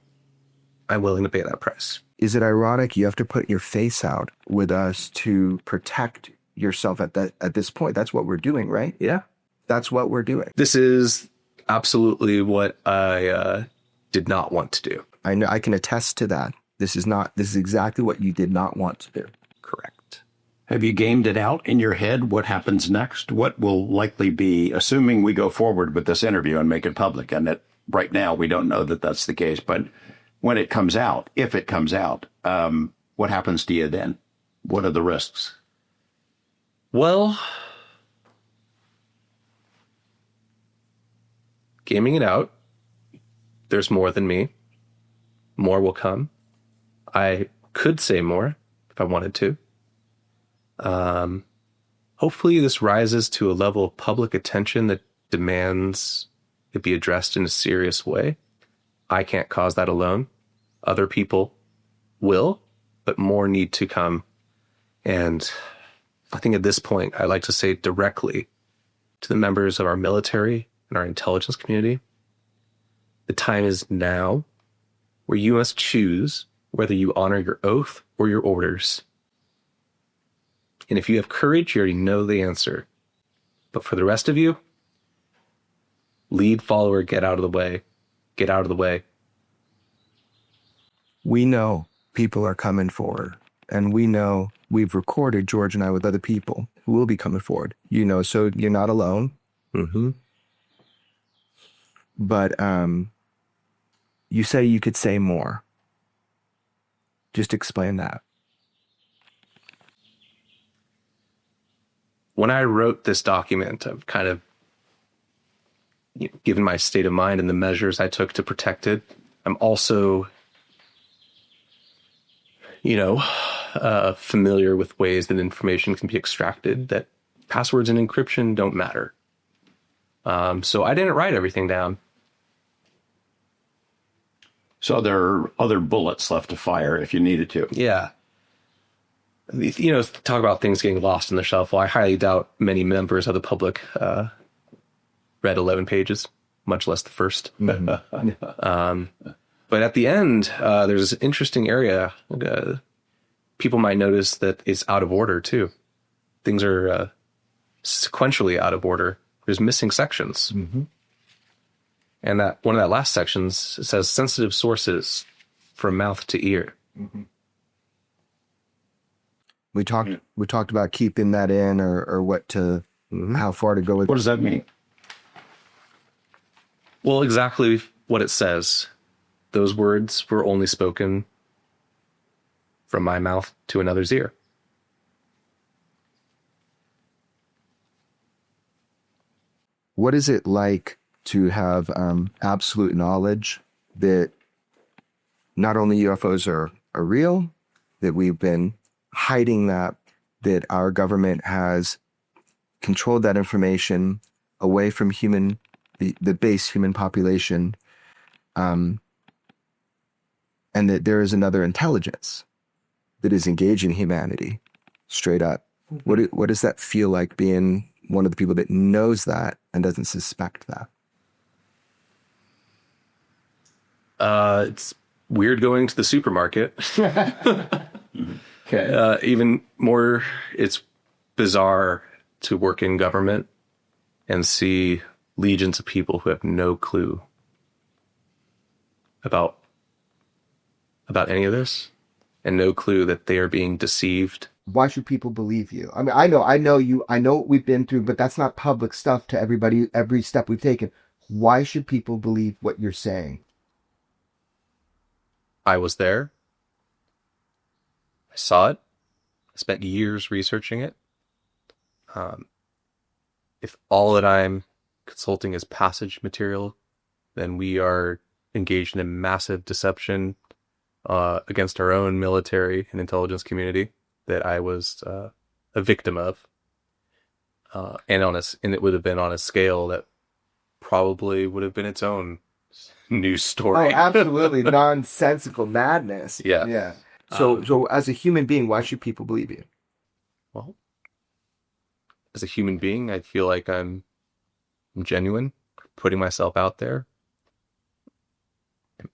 Speaker 2: willing to pay that price.
Speaker 4: Is it ironic you have to put your face out with us to protect yourself at this point? That's what we're doing, right?
Speaker 2: Yeah.
Speaker 4: That's what we're doing.
Speaker 2: This is absolutely what I did not want to do.
Speaker 4: I know. I can attest to that. This is exactly what you did not want to do.
Speaker 2: Correct.
Speaker 3: Have you gamed it out in your head? What happens next? What will likely be, assuming we go forward with this interview and make it public, and that right now we don't know that that's the case, but when it comes out, if it comes out, what happens to you then? What are the risks?
Speaker 2: Well, gaming it out, there's more than me. More will come. I could say more if I wanted to. Hopefully this rises to a level of public attention that demands it be addressed in a serious way. I can't cause that alone. Other people will, but more need to come. And I think at this point, I like to say directly to the members of our military and our intelligence community, the time is now where you must choose whether you honor your oath or your orders. And if you have courage, you already know the answer. But for the rest of you, lead, follower, get out of the way. Get out of the way.
Speaker 4: We know people are coming forward, and we know we've recorded, George and I, with other people who will be coming forward. You know, so you're not alone.
Speaker 2: Mm-hmm.
Speaker 4: But you say you could say more. Just explain that.
Speaker 2: When I wrote this document, I've kind of given my state of mind and the measures I took to protect it. I'm also, familiar with ways that information can be extracted, that passwords and encryption don't matter. So I didn't write everything down.
Speaker 3: So there are other bullets left to fire if you needed to.
Speaker 2: Yeah. Talk about things getting lost in the shuffle. I highly doubt many members of the public read 11 pages, much less the first.
Speaker 4: Mm-hmm.
Speaker 2: But at the end, there's an interesting area. People might notice that it's out of order, too. Things are sequentially out of order. There's missing sections.
Speaker 4: Mm-hmm.
Speaker 2: And that one of that last sections says sensitive sources from mouth to ear.
Speaker 4: Mm-hmm. We talked about keeping that in or what to, how far to go with.
Speaker 3: What does that mean?
Speaker 2: Well, exactly what it says. Those words were only spoken from my mouth to another's ear.
Speaker 4: What is it like to have absolute knowledge that not only UFOs are real, that we've been hiding that our government has controlled that information away from the base human population, and that there is another intelligence that is engaging humanity straight up? What does that feel like, being one of the people that knows that and doesn't suspect that?
Speaker 2: It's weird going to the supermarket.
Speaker 3: Okay.
Speaker 2: Even more, it's bizarre to work in government and see legions of people who have no clue about any of this, and no clue that they are being deceived.
Speaker 4: Why should people believe you? I mean, I know what we've been through, but that's not public stuff to everybody, every step we've taken. Why should people believe what you're saying?
Speaker 2: I was there. I saw it. I spent years researching it. If all that I'm consulting is passage material, then we are engaged in a massive deception against our own military and intelligence community that I was a victim of. And it would have been on a scale that probably would have been its own news story.
Speaker 4: Oh, absolutely. Nonsensical madness.
Speaker 2: Yeah.
Speaker 4: Yeah. So as a human being, why should people believe you?
Speaker 2: Well, as a human being, I feel like I'm genuine, putting myself out there,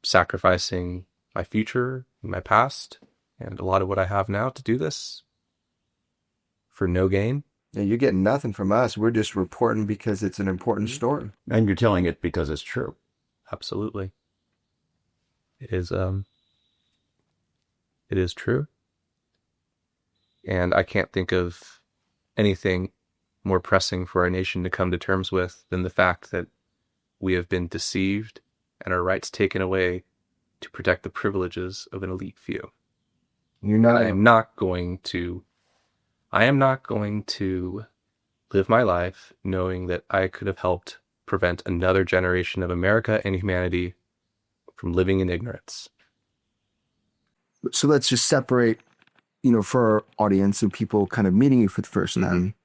Speaker 2: sacrificing my future, my past, and a lot of what I have now to do this for no gain.
Speaker 4: Yeah, you're getting nothing from us. We're just reporting because it's an important story.
Speaker 3: And you're telling it because it's true.
Speaker 2: Absolutely. It is true. And I can't think of anything more pressing for our nation to come to terms with than the fact that we have been deceived and our rights taken away to protect the privileges of an elite few. I am not going to live my life knowing that I could have helped prevent another generation of America and humanity from living in ignorance.
Speaker 4: So let's just separate, for our audience and people kind of meeting you for the first time.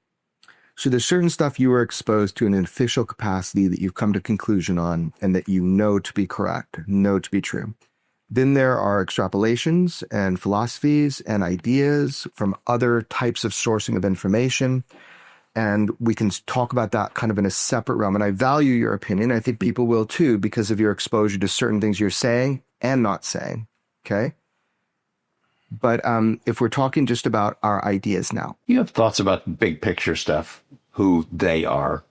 Speaker 4: So there's certain stuff you were exposed to in an official capacity that you've come to conclusion on and that you know to be correct, know to be true. Then there are extrapolations and philosophies and ideas from other types of sourcing of information. And we can talk about that kind of in a separate realm. And I value your opinion. I think people will too, because of your exposure to certain things you're saying and not saying. Okay. But if we're talking just about our ideas now.
Speaker 3: You have thoughts about big picture stuff, who they are.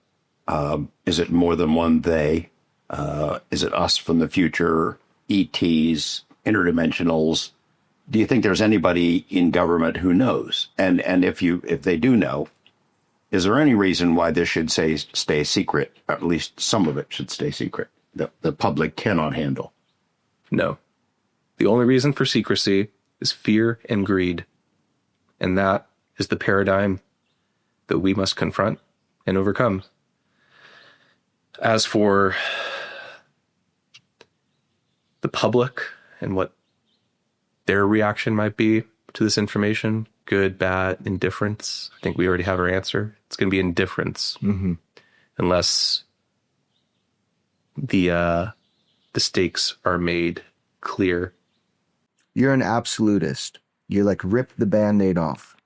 Speaker 3: Is it more than one they? Is it us from the future, ETs, interdimensionals? Do you think there's anybody in government who knows? And if they do know, is there any reason why this should stay secret? Or at least some of it should stay secret. The public cannot handle.
Speaker 2: No. The only reason for secrecy is fear and greed. And that is the paradigm that we must confront and overcome. As for the public and what their reaction might be to this information, good, bad, indifference, I think we already have our answer. It's going to be indifference. Mm-hmm. Unless the stakes are made clear.
Speaker 4: You're an absolutist. You like rip the Band-Aid off.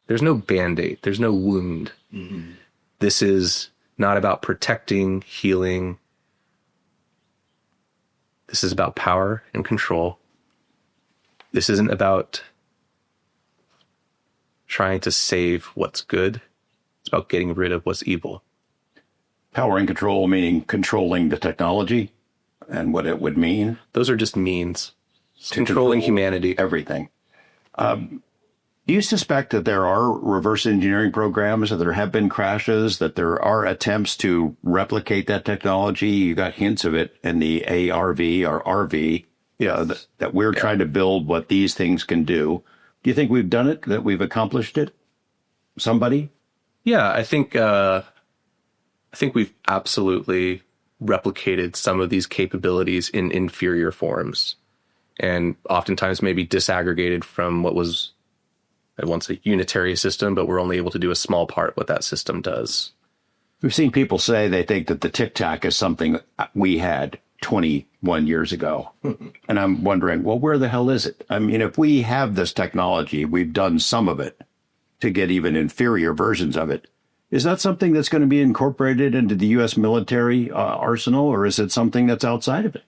Speaker 2: There's no Band-Aid. There's no wound. Mm-hmm. This is not about protecting, healing. This is about power and control. This isn't about trying to save what's good. It's about getting rid of what's evil.
Speaker 3: Power and control, meaning controlling the technology and what it would mean.
Speaker 2: Those are just means. Controlling humanity.
Speaker 3: Everything. Do you suspect that there are reverse engineering programs, that there have been crashes, that there are attempts to replicate that technology? You got hints of it in the ARV or RV, that we're trying to build what these things can do. Do you think we've done it, that we've accomplished it? Somebody?
Speaker 2: Yeah, I think we've absolutely replicated some of these capabilities in inferior forms, and oftentimes maybe disaggregated from what was at once a unitary system, but we're only able to do a small part what that system does.
Speaker 3: We've seen people say they think that the Tic Tac is something we had 21 years ago. And I'm wondering, well, where the hell is it? I mean, if we have this technology, we've done some of it to get even inferior versions of it. Is that something that's going to be incorporated into the U.S. military arsenal, or is it something that's outside of it,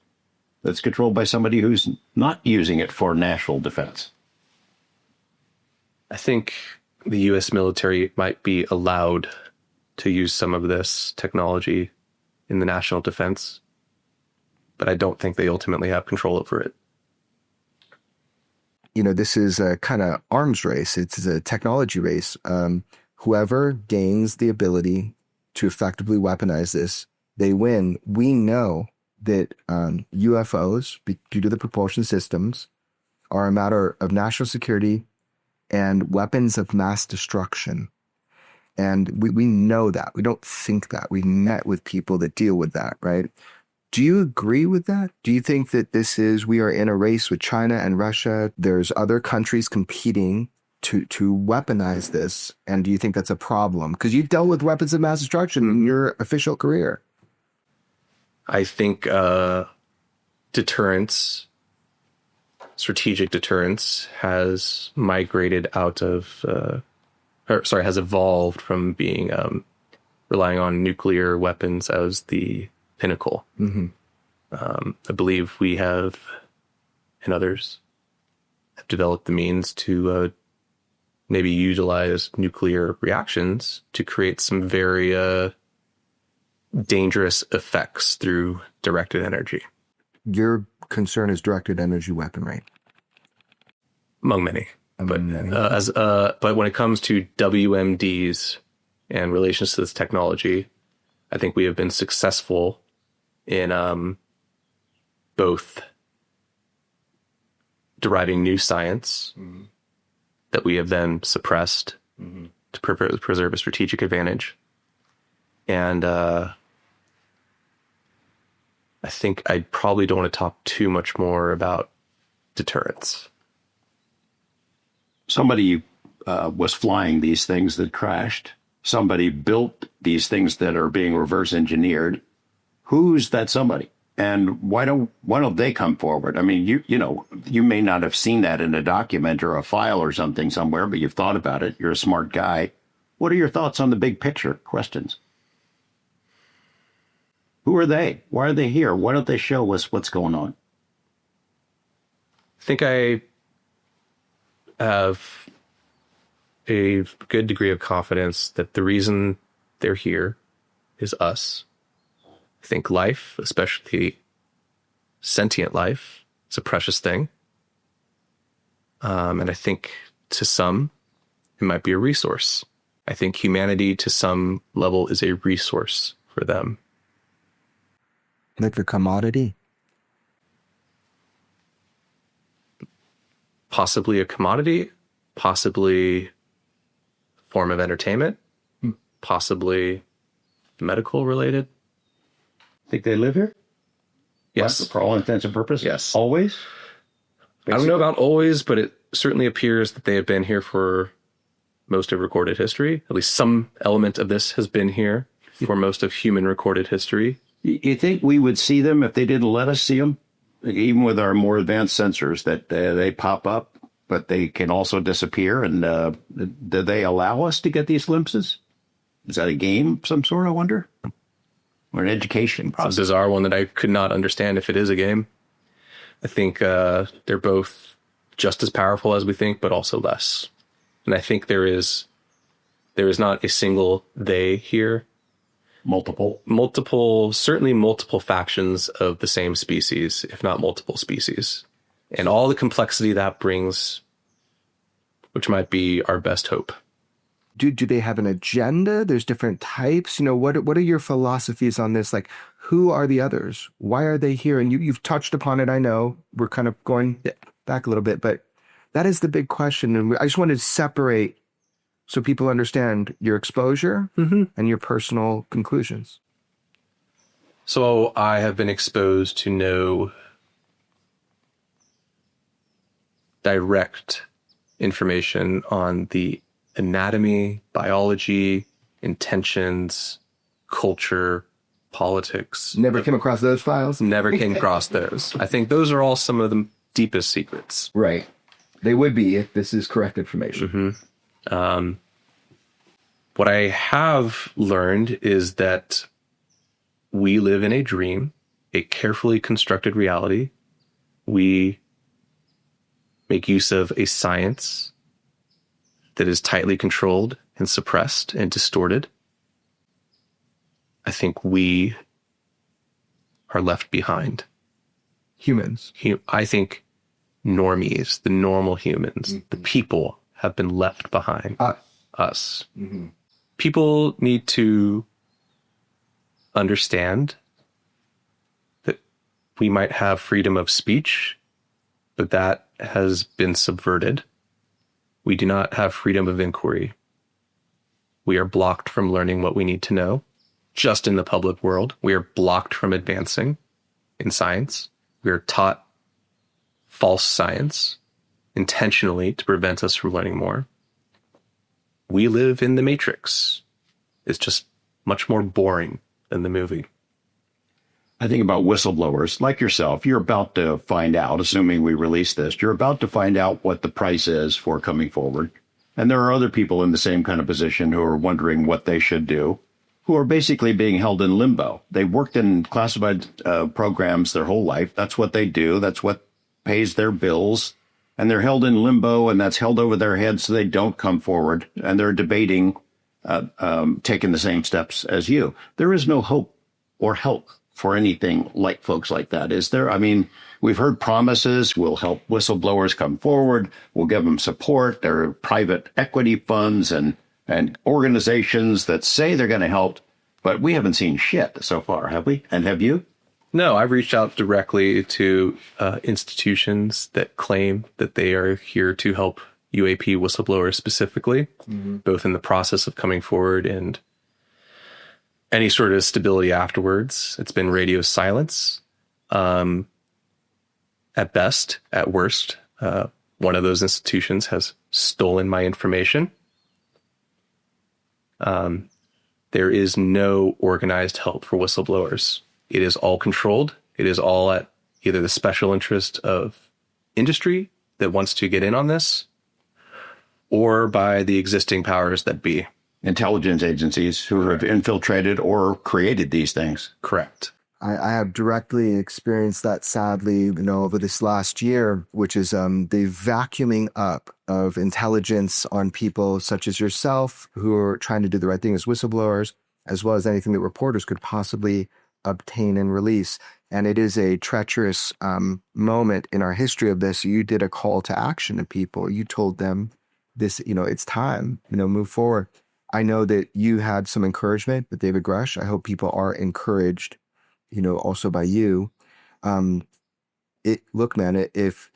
Speaker 3: that's controlled by somebody who's not using it for national defense?
Speaker 2: I think the U.S. military might be allowed to use some of this technology in the national defense, but I don't think they ultimately have control over it.
Speaker 4: You know, this is a kind of arms race. It's a technology race. Whoever gains the ability to effectively weaponize this, they win. We know that UFOs, due to the propulsion systems, are a matter of national security and weapons of mass destruction. And we know that. We don't think that. We've met with people that deal with that, right? Do you agree with that? Do you think that we are in a race with China and Russia? There's other countries competing to weaponize this. And do you think that's a problem? Because you've dealt with weapons of mass destruction in your official career.
Speaker 2: I think strategic deterrence has migrated out of, has evolved from being relying on nuclear weapons as the pinnacle. Mm-hmm. I believe we have, and others have developed the means to maybe utilize nuclear reactions to create some very dangerous effects through directed energy.
Speaker 4: Your concern is directed energy weaponry.
Speaker 2: Among many. But when it comes to WMDs and relations to this technology, I think we have been successful in both deriving new science that we have then suppressed to preserve a strategic advantage. And I think I probably don't want to talk too much more about deterrence.
Speaker 3: Somebody was flying these things that crashed. Somebody built these things that are being reverse engineered. Who's that somebody? And why don't they come forward? I mean, you may not have seen that in a document or a file or something somewhere, but you've thought about it. You're a smart guy. What are your thoughts on the big picture questions? Who are they? Why are they here? Why don't they show us what's going on?
Speaker 2: I think I have a good degree of confidence that the reason they're here is us. I think life, especially sentient life, is a precious thing. And I think to some, it might be a resource. I think humanity to some level is a resource for them.
Speaker 4: Like a commodity?
Speaker 2: Possibly a commodity, possibly a form of entertainment, possibly medical related.
Speaker 3: Think they live here?
Speaker 2: Yes.
Speaker 3: For all intents and purposes?
Speaker 2: Yes.
Speaker 3: Always?
Speaker 2: I don't know about always, but it certainly appears that they have been here for most of recorded history. At least some element of this has been here for most of human recorded history.
Speaker 3: You think we would see them if they didn't let us see them? Even with our more advanced sensors, that they pop up, but they can also disappear. And do they allow us to get these glimpses? Is that a game of some sort, I wonder? Or an education
Speaker 2: It's
Speaker 3: process?
Speaker 2: a bizarre one that I could not understand if it is a game. I think they're both just as powerful as we think, but also less. And I think there is not a single they here. Certainly multiple factions of the same species, if not multiple species. And all the complexity that brings, which might be our best hope.
Speaker 4: Do they have an agenda? There's different types. What are your philosophies on this? Like, who are the others? Why are they here? And you've touched upon it. I know we're kind of going back a little bit, but that is the big question. And I just wanted to separate so people understand your exposure and your personal conclusions.
Speaker 2: So I have been exposed to no direct information on the anatomy, biology, intentions, culture, politics.
Speaker 4: Never came across those files?
Speaker 2: Never came across those. I think those are all some of the deepest secrets.
Speaker 4: Right. They would be if this is correct information.
Speaker 2: What I have learned is that we live in a dream, a carefully constructed reality. We make use of a science that is tightly controlled and suppressed and distorted. I think we are left behind.
Speaker 4: Humans.
Speaker 2: I think normies, the normal humans, the people have been left behind. Us. People need to understand that we might have freedom of speech, but that has been subverted. We do not have freedom of inquiry. We are blocked from learning what we need to know. Just in the public world, we are blocked from advancing in science. We are taught false science intentionally to prevent us from learning more. We live in the Matrix. It's just much more boring than the movie.
Speaker 3: I think about whistleblowers like yourself. You're about to find out, assuming we release this, you're about to find out what the price is for coming forward. And there are other people in the same kind of position who are wondering what they should do, who are basically being held in limbo. They've worked in classified programs their whole life. That's what they do. That's what pays their bills. And they're held in limbo, and that's held over their heads so they don't come forward. And they're debating taking the same steps as you. There is no hope or help for anything like folks like that, is there? I mean, we've heard promises. We'll help whistleblowers come forward. We'll give them support. There are private equity funds and organizations that say they're going to help, but we haven't seen shit so far, have we? And have you?
Speaker 2: No, I've reached out directly to institutions that claim that they are here to help UAP whistleblowers specifically, both in the process of coming forward and any sort of stability afterwards. It's been radio silence. At best, at worst, one of those institutions has stolen my information. There is no organized help for whistleblowers. It is all controlled. It is all at either the special interest of industry that wants to get in on this, or by the existing powers that be.
Speaker 3: Intelligence agencies who have infiltrated or created these things.
Speaker 2: Correct.
Speaker 4: I have directly experienced that, sadly, over this last year, which is the vacuuming up of intelligence on people such as yourself who are trying to do the right thing as whistleblowers, as well as anything that reporters could possibly obtain and release. And it is a treacherous moment in our history of this. You did a call to action to people. You told them this, it's time, move forward. I know that you had some encouragement with David Grush. I hope people are encouraged, also by you. Look, man, if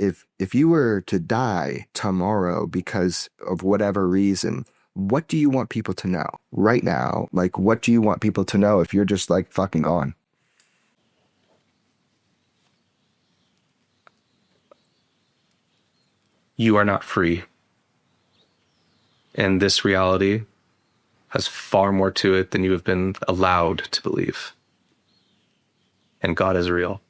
Speaker 4: you were to die tomorrow because of whatever reason, what do you want people to know right now? Like, what do you want people to know if you're just like fucking gone?
Speaker 2: You are not free. And this reality has far more to it than you have been allowed to believe. And God is real.